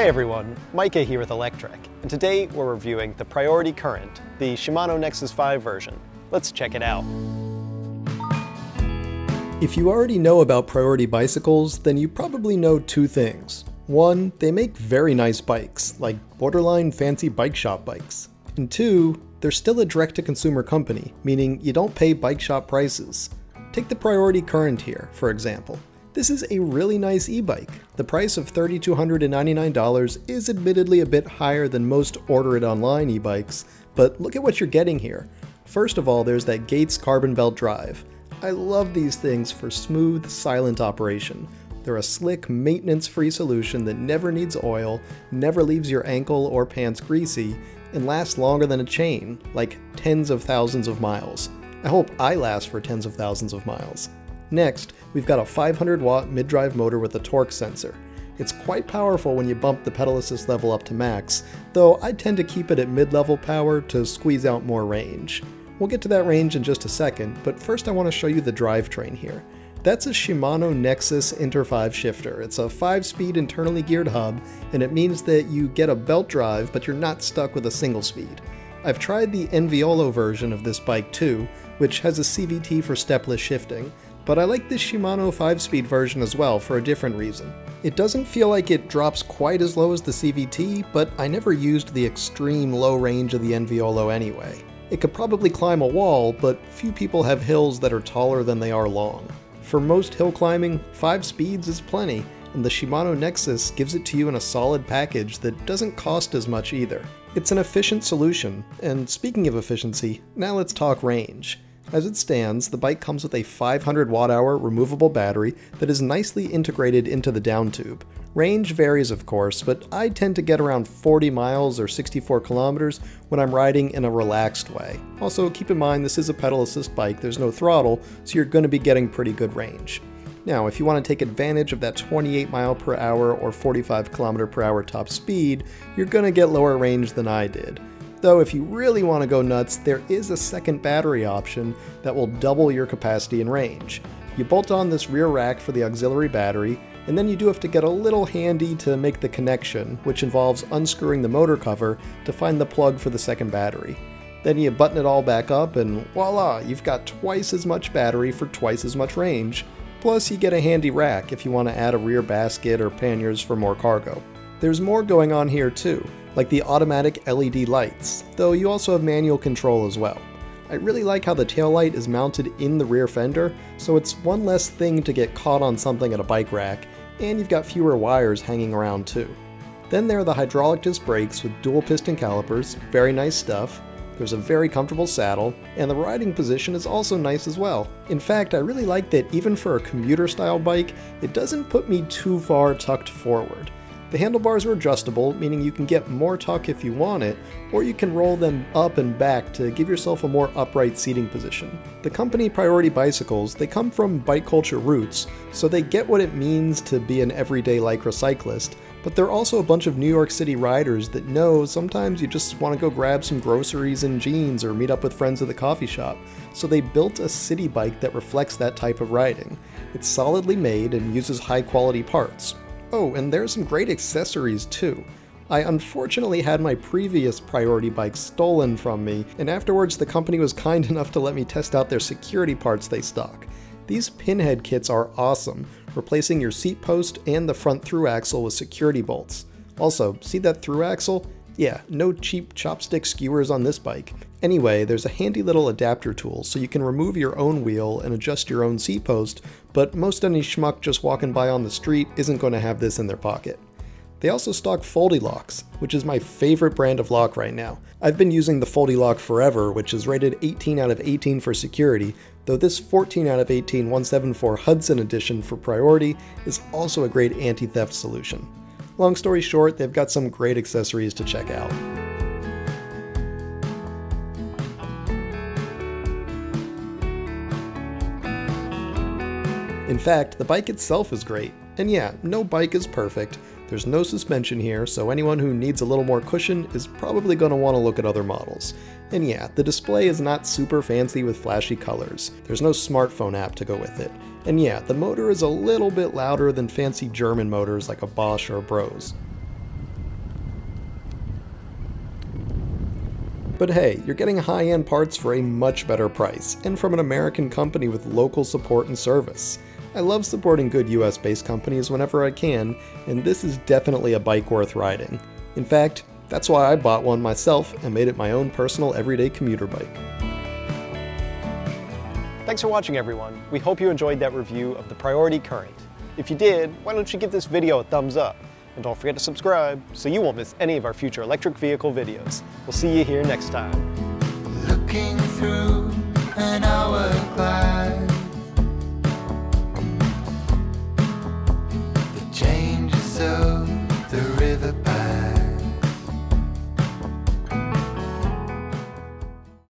Hey everyone, Micah here with Electrek, and today we're reviewing the Priority Current, the Shimano Nexus 5 version. Let's check it out. If you already know about Priority bicycles, then you probably know two things. One, they make very nice bikes, like borderline fancy bike shop bikes. And two, they're still a direct-to-consumer company, meaning you don't pay bike shop prices. Take the Priority Current here, for example. This is a really nice e-bike. The price of $3,299 is admittedly a bit higher than most order-it-online e-bikes, but look at what you're getting here. First of all, there's that Gates carbon belt drive. I love these things for smooth, silent operation. They're a slick, maintenance-free solution that never needs oil, never leaves your ankle or pants greasy, and lasts longer than a chain, like tens of thousands of miles. I hope I last for tens of thousands of miles. Next, we've got a 500-watt mid-drive motor with a torque sensor. It's quite powerful when you bump the pedal assist level up to max, though I tend to keep it at mid-level power to squeeze out more range. We'll get to that range in just a second, but first I want to show you the drivetrain here. That's a Shimano Nexus Inter 5 shifter. It's a 5-speed internally geared hub, and it means that you get a belt drive, but you're not stuck with a single speed. I've tried the Enviolo version of this bike too, which has a CVT for stepless shifting, but I like this Shimano 5-speed version as well for a different reason. It doesn't feel like it drops quite as low as the CVT, but I never used the extreme low range of the Enviolo anyway. It could probably climb a wall, but few people have hills that are taller than they are long. For most hill climbing, 5 speeds is plenty, and the Shimano Nexus gives it to you in a solid package that doesn't cost as much either. It's an efficient solution, and speaking of efficiency, now let's talk range. As it stands, the bike comes with a 500 watt-hour removable battery that is nicely integrated into the down tube. Range varies of course, but I tend to get around 40 miles or 64 kilometers when I'm riding in a relaxed way. Also, keep in mind this is a pedal assist bike, there's no throttle, so you're going to be getting pretty good range. Now, if you want to take advantage of that 28 mile per hour or 45 kilometer per hour top speed, you're going to get lower range than I did. Though if you really want to go nuts, there is a second battery option that will double your capacity and range. You bolt on this rear rack for the auxiliary battery, and then you do have to get a little handy to make the connection, which involves unscrewing the motor cover to find the plug for the second battery. Then you button it all back up and voila, you've got twice as much battery for twice as much range. Plus you get a handy rack if you want to add a rear basket or panniers for more cargo. There's more going on here too, like the automatic LED lights, though you also have manual control as well. I really like how the taillight is mounted in the rear fender, so it's one less thing to get caught on something at a bike rack, and you've got fewer wires hanging around too. Then there are the hydraulic disc brakes with dual piston calipers, very nice stuff. There's a very comfortable saddle, and the riding position is also nice as well. In fact, I really like that even for a commuter style bike, it doesn't put me too far tucked forward. The handlebars are adjustable, meaning you can get more tuck if you want it, or you can roll them up and back to give yourself a more upright seating position. The company Priority Bicycles, they come from bike culture roots, so they get what it means to be an everyday Lycra cyclist, but they're also a bunch of New York City riders that know sometimes you just want to go grab some groceries and jeans or meet up with friends at the coffee shop, so they built a city bike that reflects that type of riding. It's solidly made and uses high quality parts. Oh, and there's some great accessories too. I unfortunately had my previous Priority bike stolen from me, and afterwards the company was kind enough to let me test out their security parts they stock. These pinhead kits are awesome, replacing your seat post and the front through axle with security bolts. Also, see that through axle? Yeah, no cheap chopstick skewers on this bike. Anyway, there's a handy little adapter tool so you can remove your own wheel and adjust your own seat post, but most any schmuck just walking by on the street isn't going to have this in their pocket. They also stock Foldy locks, which is my favorite brand of lock right now. I've been using the Foldy lock forever, which is rated 18 out of 18 for security, though this 14 out of 18 174 Hudson edition for Priority is also a great anti-theft solution. Long story short, they've got some great accessories to check out. In fact, the bike itself is great. And yeah, no bike is perfect. There's no suspension here, so anyone who needs a little more cushion is probably going to want to look at other models. And yeah, the display is not super fancy with flashy colors. There's no smartphone app to go with it. And yeah, the motor is a little bit louder than fancy German motors like a Bosch or a Bose. But hey, you're getting high-end parts for a much better price, and from an American company with local support and service. I love supporting good US-based companies whenever I can, and this is definitely a bike worth riding. In fact, that's why I bought one myself and made it my own personal everyday commuter bike. Thanks for watching, everyone. We hope you enjoyed that review of the Priority Current. If you did, why don't you give this video a thumbs up? And don't forget to subscribe so you won't miss any of our future electric vehicle videos. We'll see you here next time.